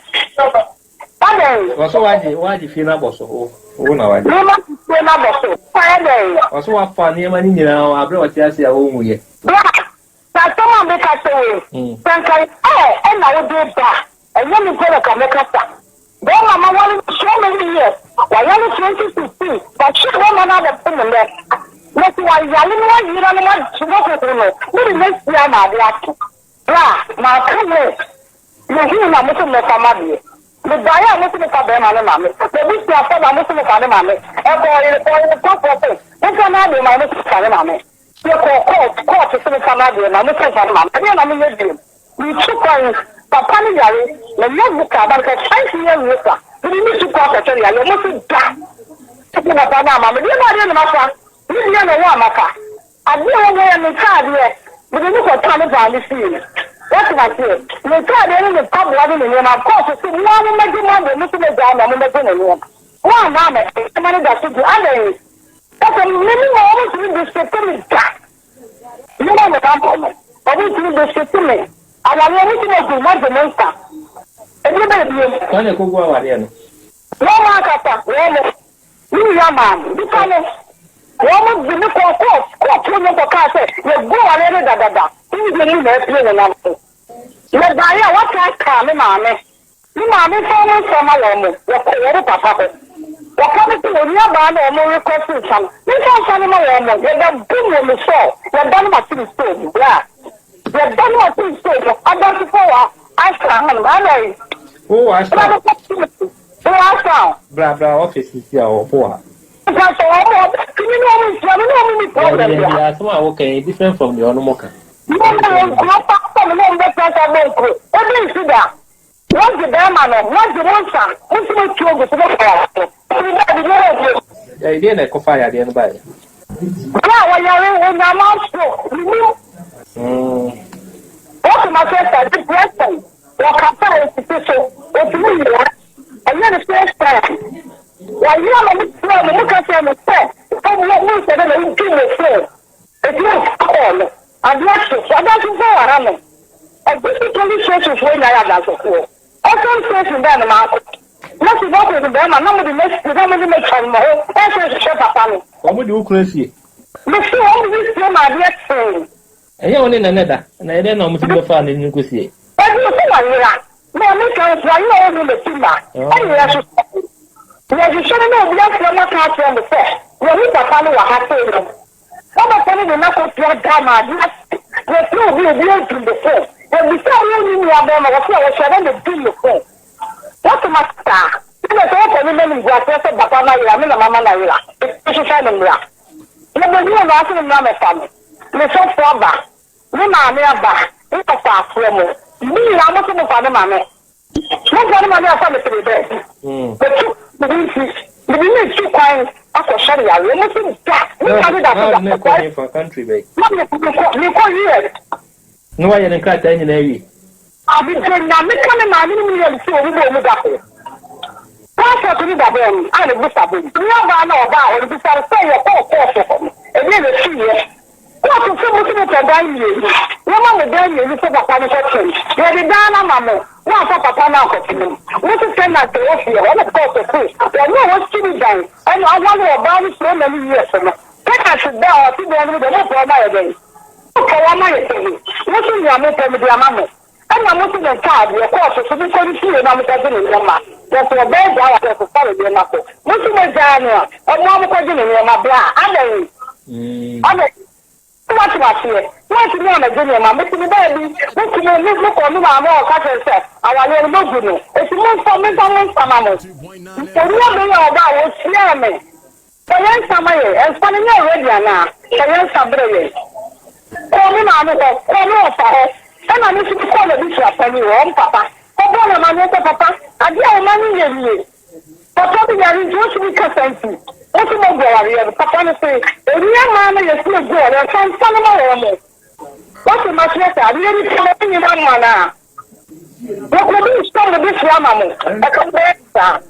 Waso waji fina boso o na waji. No ma fina boso. Pade. Waso wa fa ni ma ni nyina abre wati ase a wo muye. Bra. Ta toma be ka sewe. Sankai e na wo de ba. Enye mi ko ka me ka ta. Go mama wali so many years. Wa yali 2016. But she go na da pin me. Let wa yali no yira no ma chugo ko no. Ni next year na dia. Bra, ma kame. Ye hi na mo so me family. The buyer was the Cabana Mammy. The big after the Muslim Mammy. And for the top of it, it's another mammy. You call to some Canadian, and Mr. Mamma. Again, I'm in your dream. We took on Papa Yari, the Musica, but a 5 years later. We need to call the area. You must die. Taking a banana, you're not in the matter. You're in a Wamaka. I don't know where I'm card yet. But you look at Thomas on the scene. What do I say? You try to the public in the name of course. One make you want to look at down and make it. One mamma, the money that should be under. That's a minimum to be discriminated. You know the company. I need to be discriminated. And I want to know what the monster. Everybody, can you go over here? No, Martha, you young man, you can. One of the look of course, court, you know, you go a little da. You didn't play enough. Let Daya, what I come, mammy. You mammy follow from my woman, your papa. What coming to your band or more requesting some? You can't send my woman, you're the good woman, so you're done my things too, black. You're done my things too, I got to follow. I found, I oh, I found. Oh, I found. Blah, office is your poor. That's all. Can you know me? Yeah, so okay, different from the Onomoka. No, what's the man? What's the monster? What's the trouble to the yeah, you didn't go fire the end by. Now, when you're in a monster, what my first I did question. What happened is what's me, and then the first time. Why you are look at them and say, oh, what news that I didn't kill the it's not all. And that's it. I don't know around me. And this is only churches when I have that before. I can't say to them, Let's go to the Bama, no, the next, the Bama, the next time, that's a shop upon it. What would you crazy? Let's see all this time, my dear friend. And you only another, and I don't know what you found in Nicosia. But you see, I make a flying over the timber. And you should know, that's not how to understand. When we are following what happened. What about telling the knuckle to a drama? There's no real deal to the phone. And we saw you in your bomb, or so I shall not do your phone. What's the matter? You know, all the women who are tested by Mamma Naila. It's a family. Never knew about the Mamma family. The so far back. Mamma nearby. It's a fast from me. I'm not going to find a mamma. No one money I found it to be there. The women is too quiet. After Sharia, we must be back. We can't do that for a country, babe. You call here. No, I didn't cut any navy. I've been saying, I'm not coming, my million, so we will move up here. Why should we have been? I don't wish I would. You know about it, because I say you're all possible. And then the 2 years. What is so much of a dime you? No one will dime you, you said a manufacturing. You're the Dana Mamma. What's up a panel? What is send out to us here? What is called the fish? There are no what's to be done. And I wonder about it so many years from now. Take us down, I think they're going to go for my day. Okay, I'm not saying. What's in your mother with your mamma? And I'm looking at card, your course, so we couldn't see and I'm getting in your mouth. There's a bad hour to follow your knuckle. What's in the Daniel? And one question in your mouth. I'm a what was here? What's the name of Junior? I'm making the baby. What's the name of look on the mamma or catcher? I will not know. It's more for me than some mamma. So we are about what's near me. So young summer, and funny already now. So young summer. Call me, mamma, call me for her. And I need to call a bit of penny wrong, Papa. Oh, my Papa. I get money in you. But probably I need to be consenting. What's the matter? Papa say, the real man is still good. And some son of my own. What's the matter? I really can't be in one now. What will you stop with this woman? I come back.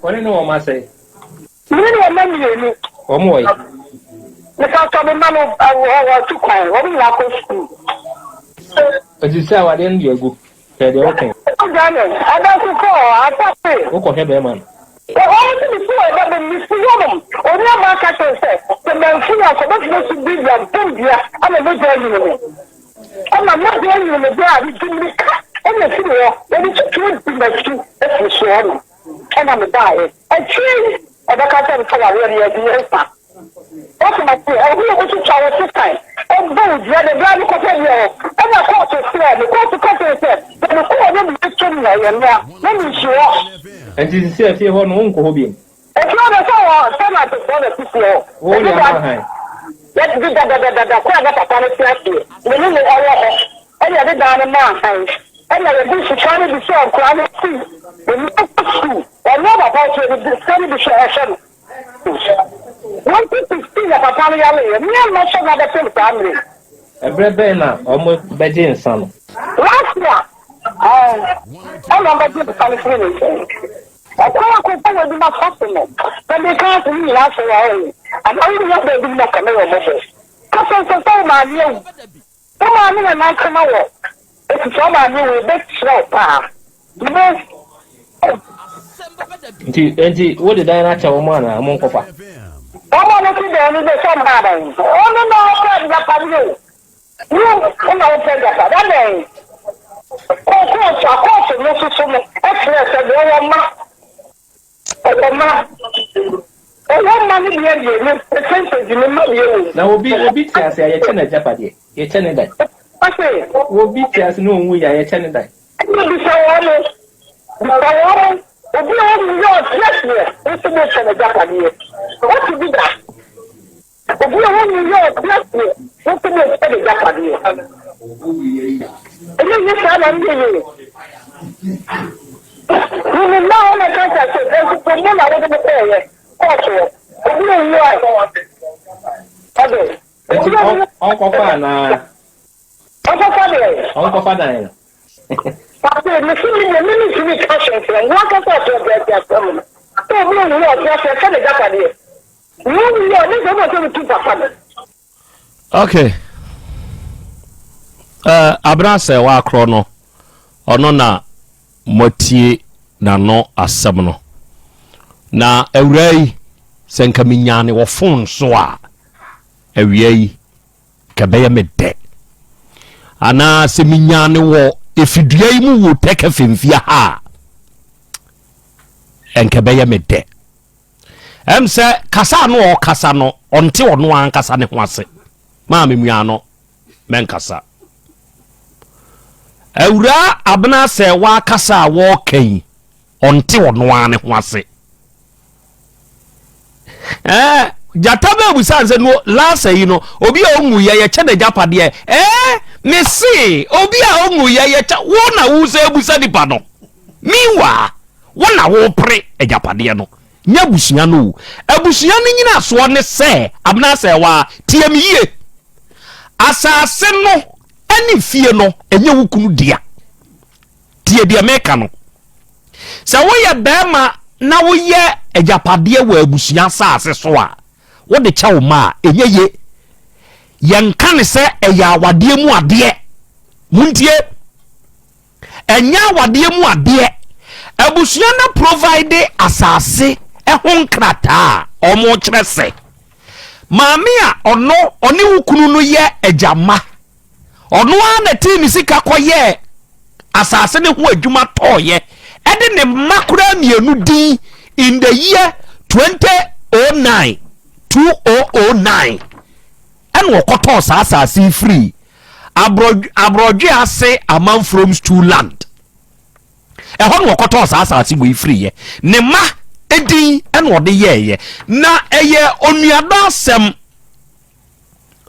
What do you know, I say? Really, a man, or more. Without coming, Mamma, I will too quiet. What do you like school? But you say, I didn't be a good. Okay. I got to call. I thought it. Who can have a man? Well, all before that, the woman, or the market said, the man who was supposed to be the India, I'm a good gentleman. I'm not going to the bar, you can be cut, and the funeral, then it's a truth in the street, that's for sure. And I'm a diet. I change, and I can't tell you how I really are. What's my fear? I will go to Charles this time. And those, you are the blind companion, and I caught to flare, the court to cut yourself, but the poor woman is killing me, and now, let me show. And this is here for no uncle being. It's not a so some of the other people. Oh, yeah, let's do that. Quite a panic here. We need all any other down in my hands. And I wish to try to be so chronic too. The next school, or never about to study the show. 116 of a family, me and my son had a family. A bread banner, almost Beijing son. Last year, I'm not going to family. I can't compare with my customer, but they can't see me last year. And I really want to be like a mirror. Because I'm so my new. Come on, and I come out. It's so my new big slow. You know, what did I not tell one? I'm on cover. I want to see the some happening. Oh, no, that's you come out and that. That day. Of course, no, so much. Excellent, no one. Now, we'll be as I attend a Japanese. You tell me that. We'll be as no, we are attending that. What to be that? Uncle Father. Uncle Father. Okay. Abrase wa krono ono na motie na no asem no na awurai senka minyane wo phone so a awiai kabeye medde ana se minyane wo efidua yi mu wo teka femfia ha enkabeye medde se kasa no o kasa no onte ono an kasa ne ho ase ma memua no menkasa awura abna se wa kasa wo kan onte ono an ne ho ase jatabe busa se no last yi no obi a onwu ye chede japade me see obi a onwu ye cha wo na wo se busa dipa no miwa wo na wo pre ejapade no nya busua no abusua no nyina so ne se abna se wa tiamie asase no ani fie no enye wukunu dia tie dia meka no se wo ye bema na wo ye ejapade wa abusua asase so a wo de cha wo ma enye ye yanka ne se eya awade mu ade muntie enya awade mu ade abusua na provide asase ehon krata omo kyerese maami a ono oni wukunu no ye ejama ono a na timi sika koye asase ne ho adwuma toye ede ne makura mienu din in the year 2009 and wokoto asase free abrodwe ase among from land ehon wokoto asase we free ne ma edin en wode ye na eye onuado asem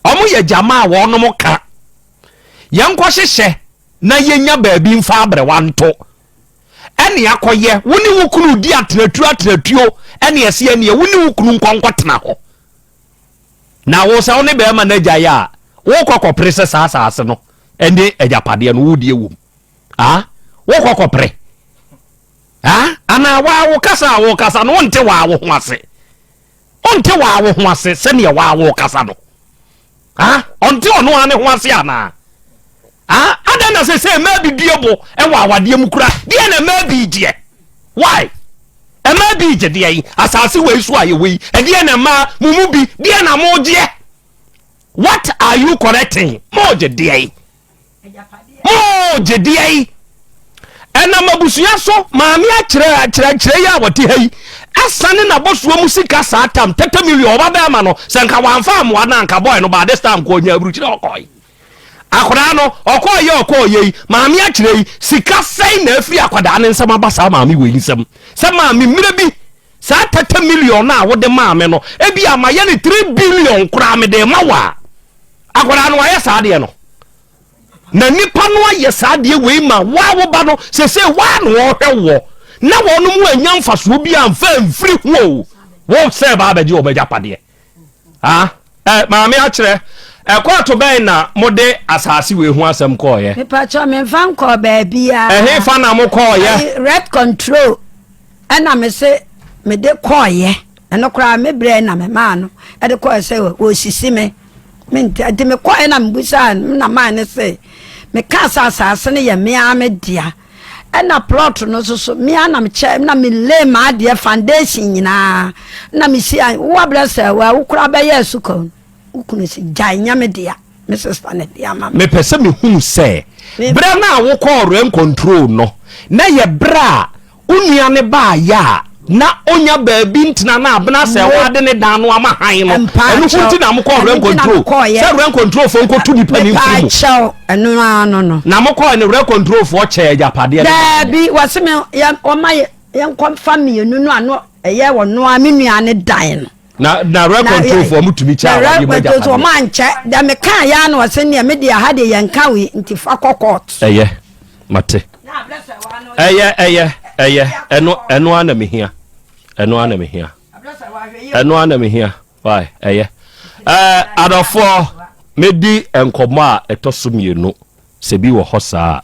omo ye jama wo no moka yenko hyehye na yenya baabi mfa abre wanto ene yakoye woni wukunu di atratuo ene yese ene woni wukunu nkonkotena ho na wo sa woni be ma na gya wo kokopre se asase no ende ejapade no wodi ewu wo kokopre ana wo kasa no onte wa wo ho ase se ne wa wo kasa no onte ono ane ho ase ana ada na se ma bi duebo e wa awade mu kura de na ma bi je why e ma bi je de yi asase we so aye we e de na ma mumu bi de na mo je what are you correcting mo je de yi ena mabusua so maami akire ya wote hai asane na bosuo musika saatam 30 million oba be ma no senka wanfa amwa na nka boy no ba this time ko nya abruchire okoi akora no okoye maami akire sika sai na afiri akwada ne nsam abasa maami we nsam se maami mire bi sa 30 million na wo de maami no ebi amaye ne 3 billion kura me de mawa akora no aye saade no na nipa no aye saade we ma wa ba no se wa no hwewo na wonu mu anya mfaso bi amfa mfiri ho wo se ba abeje obejapade maami akire ekwato ben na mode asase we hu asem koye mepa cho me fan ko ba bia fa na mo koye red control ana me se me de koye eno kra me bre na me ma no e de koye se wo sisi me ade me koye na mbusa na ma ne se me ka asase ne ye me a me dia ena plot no so me ana me che na me le ma de foundation nyina na me si wo blessa wa wo kra ba yesu ko ukunu si janya me dia me sister ne dia ma me pese me hu se bra na wo call rem control no na ye bra unua ne ba ya na onya baabi ntina na abna se wa de ne dan no ama han no enu kunti na mo call rem control se rem control fo nko tudi pani mfumu no na mo call ne rem control fo che ajapade da bi wase me ya o ma ye nkom family nu no ano eye wo no amenua ne dan no na rem control fo mutumi cha wa ye majapade to ma nche da me kan ya na wase ne me dia ha de yanka we nti fa court eye mate eye eno ana mehia why adofo medi enkomo a etosomienu se bi wo hosa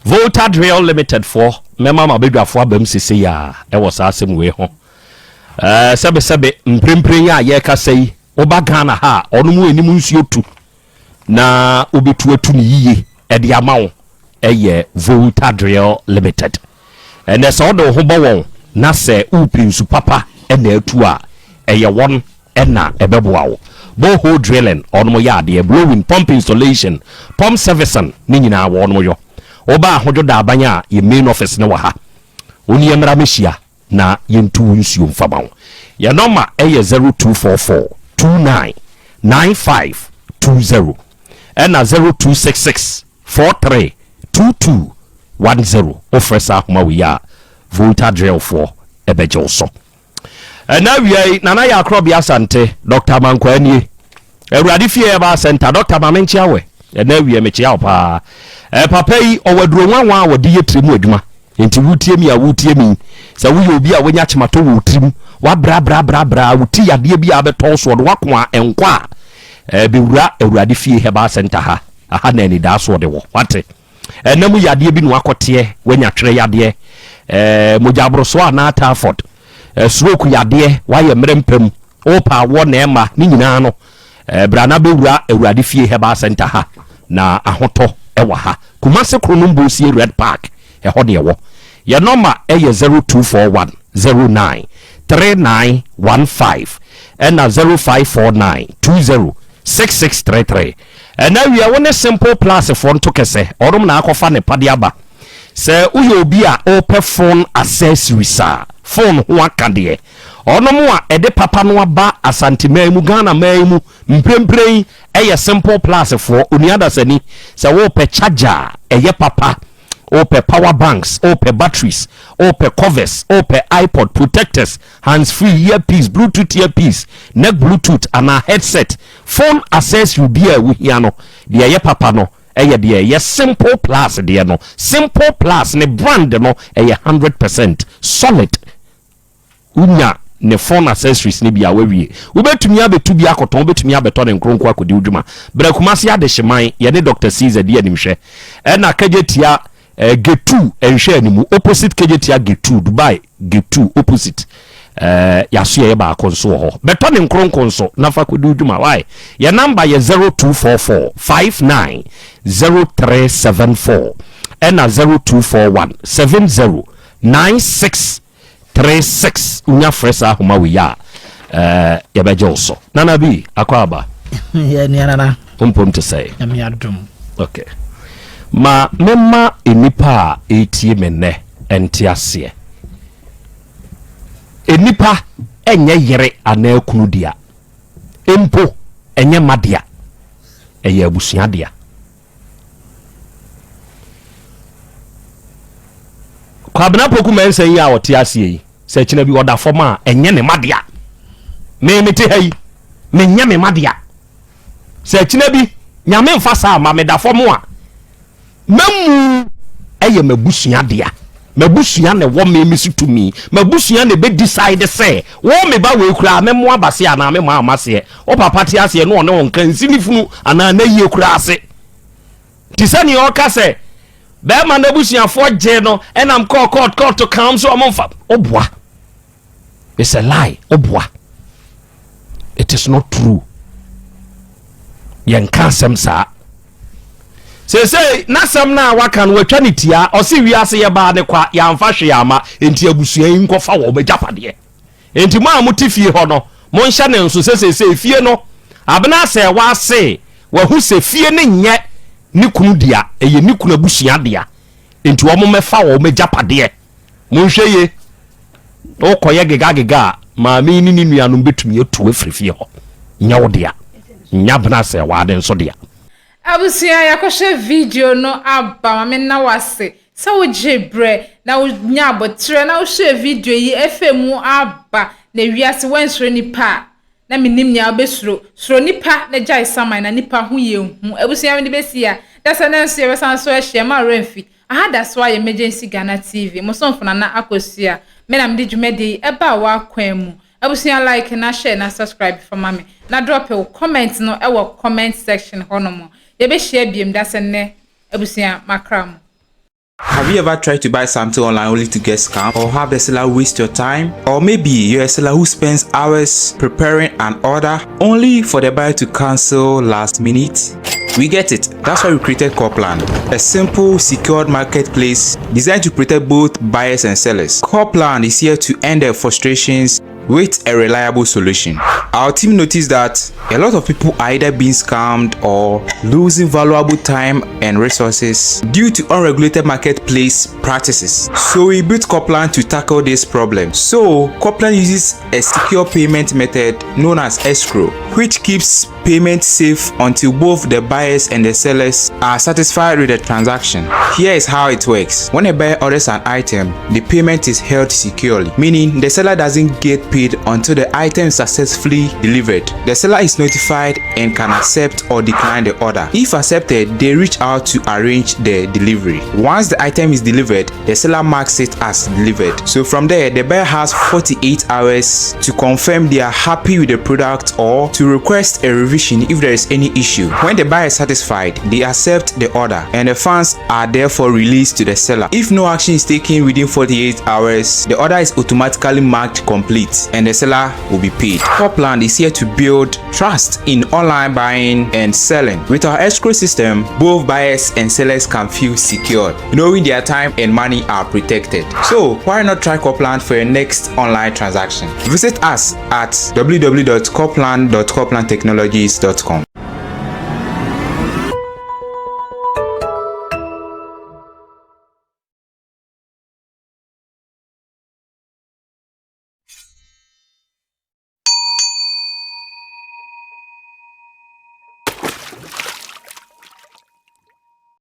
Volta Drill Limited for mema mabedwafo abam sisi ya e wo sa asem we ho sebe mprempren ya ye ka sei oba Ghana ha onu mu enimu nsuo tu na obetu atu ni yiye e de amawo eye Volta Drill Limited ene so do ho bo won na se upinsu papa ena etu a eye won ena ebeboa wo borehole drilling onmo yade blowing pump installation pump servicing ni nyina wo onmo yo oba ahojo da abanya ye main office ne wa ha oni emra mehia na yentu nsuo mfama wo ya number eye 0244 29 9520 ena 0266 43 2210 ofresa homa we ya volta drill for ebejo so na wiai nana ya akrobia sante Dr. Mankwani Ewurade fie ba center Dr. Mamenchia we na wie mechia opa papa yi owaduro nwanwa wodi yetrimu adwuma enti wutie mi a wutie mi sa wuye obi a wonya chemato wo trim wa bra wuti yade bi a beto so do wakwa enkwa bewura Ewurade fie heba center ha aha na ni da so de wo wate na mu yade bi no akote wonya twere yade mojabro so na Tarford stroke yade waye mrempem opa wo na ema ni nyina no brana bewura Ewurade fie heba center ha na ahoto ewa ha Kumase Kronumbo sie Red Park ehode ewo ya number eye 0241 09 3915 and 0549 20 6633 and now we are one simple plus phone to kese orum na akofa ne padiaba se uyo obi a ope phone accessories phone ho akade onomo a ede papa no aba asantema mu Ghana mu mpremprem eye simple plus for uniada sani se wo pe charger eye papa ope power banks ope batteries ope covers ope iPod protectors hands free earpiece bluetooth earpiece neck bluetooth and a headset phone accessory be a we here no de eye papa no eye de eye simple plus de no simple plus ne brand no eye 100% solid unya ne phone accessories ne bia wawie wobetumi abetu bia akoton wobetumi abeto ne nkronko akodi udwuma bra Kumase adehyeman ye ne Dr. Caesar de animhwe na kagetia G2 enhwe animu opposite kagetia G2 Dubai G2 opposite yaso ye ba akonso ho beto ne nkronko nso nafa akodi udwuma why ye number ye 0244 59 0374 na 0241 70 96 36 unya fresa homa we ya yabeje oso nana bi akwaba ya ni nana pompom to say am ya dum okay ma memma enipa etie menne entiase enipa enye yere ana kunu dia empo enye madia eye abusua dia kwabena poku mense yi a wote asie yi se kina bi oda foma enye ne madia me mete hayi me nya me madia se kina bi nyame mfa sa ma me da fomo a memu eye mabusua dia mabusua ne wo me misi to me mabusua ne be decide say wo me ba we kura memu abase ana me ma amase o papa ti ase no one won kan sinifunu ana na yie kura ase tisani o ka se be man abusia fo je no enam court to come so amfa obwa it's a lie obwa it is not true yen kansem sa say nasam na waka no watwa ne tia o se wi ase ye ba ne kwa ya mfa hwe ya ma enti abusua yin kofa wo bejapade enti mo amutifie ho no mo nhya ne nso say fie no abena se wa se wa hu se fie ne nye ni kunu dia eye ni kunu abusua dia enti wo mo mefa wo mejapade mo hweye o koye giga ma mi ni nuanu betumi etu efrefie ho nya wo dia nya bena se wa de nso dia abusia yakoshe video no aba mame na wase sa wo jebre na wo nya abotre na wo share video yi FM aba na wiase wansoro nipa na minim nya obesuro suro nipa na jai saman na nipa hu ye hu abusia me besia dasa na nso ye besan so ehye ma remfi aha that's why emergency Ghana TV mo sonfo na akosia me na mde dwumede eba wa kwan mu abusia like na share na subscribe for mame na drop a comment no e wo comment section hono you be share biem dasa ne abusia makram. Have you ever tried to buy something online only to get scammed, or have the seller waste your time? Or maybe you're a seller who spends hours preparing an order only for the buyer to cancel last minute? We get it. That's why we created Copland, a simple, secured marketplace designed to protect both buyers and sellers. Copland is here to end their frustrations with a reliable solution. Our team noticed that a lot of people are either being scammed or losing valuable time and resources due to unregulated marketplace practices. So we built Copland to tackle this problem. So Copland uses a secure payment method known as escrow, which keeps payment safe until both the buyers and the sellers are satisfied with the transaction. Here is how it works. When a buyer orders an item, the payment is held securely, meaning the seller doesn't get paid until the item is successfully delivered. The seller is notified and can accept or decline the order. If accepted, they reach out to arrange the delivery. Once the item is delivered, the seller marks it as delivered. So from there, the buyer has 48 hours to confirm they are happy with the product or to request a revision if there is any issue. When the buyer is satisfied, they accept the order and the funds are therefore released to the seller. If no action is taken within 48 hours, the order is automatically marked complete and the seller will be paid. Copland is here to build trust in online buying and selling. With our escrow system, both buyers and sellers can feel secure, knowing their time and money are protected. So why not try Copland for your next online transaction? Visit us at www.copland.coplandtechnologies.com.